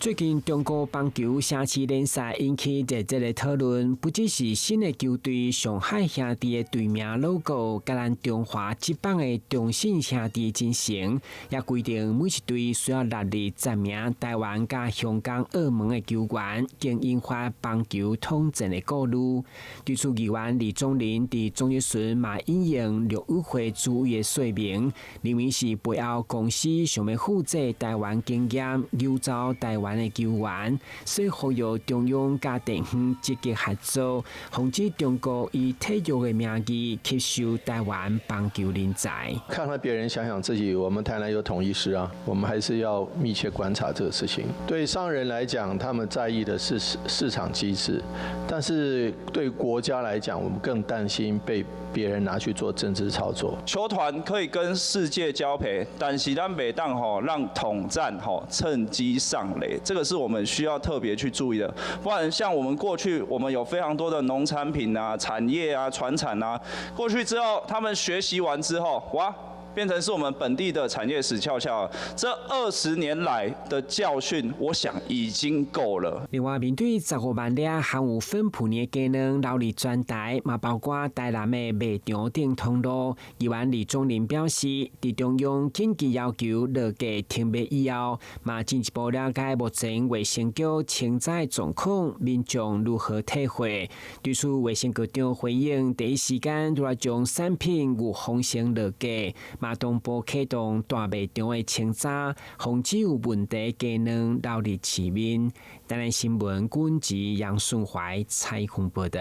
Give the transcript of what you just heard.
最近中国棒球城市联赛引起热烈的讨论，不只是新的球队上海兄弟的队名 logo， 甲咱中华职棒的中信兄弟进行，也规定每一队需要纳入10名台湾甲香港、澳门的球员，经引发棒球统战的顾虑。对此，议员李宗麟伫中日巡嘛引用陆委会主委的说明，认为是背后公司想要复制台湾经验，游走台湾的球员，所以呼吁中央甲地方积极合作，防止中国以体育的名义吸收台湾棒球人才。看看别人，想想自己，我们台南有统一师啊，我们还是要密切观察这个事情。对商人来讲，他们在意的是市场机制，但是对国家来讲，我们更担心被别人拿去做政治操作。球团可以跟世界交配，但是咱袂当让统战趁机上垒，这个是我们需要特别去注意的。不然像我们过去，我们有非常多的农产品啊、产业啊、传产啊，过去之后他们学习完之后，哇，变成是我们本地的产业死翘翘。这20年来的教训，我想已经够了。另外，面对15万粒含有芬普尼的鸡卵流入全台，嘛包括台南的卖场顶通路，议员李宗麟表示，伫中央紧急要求落价停卖以后，嘛进一步了解目前卫生局清灾状况，民众如何体会。对此，卫生局长回应，第一时间就来将产品有风险落价。马东部启动大卖场的清查，防止有问题鸡卵流入市面。台南新闻管制杨顺怀采访报道。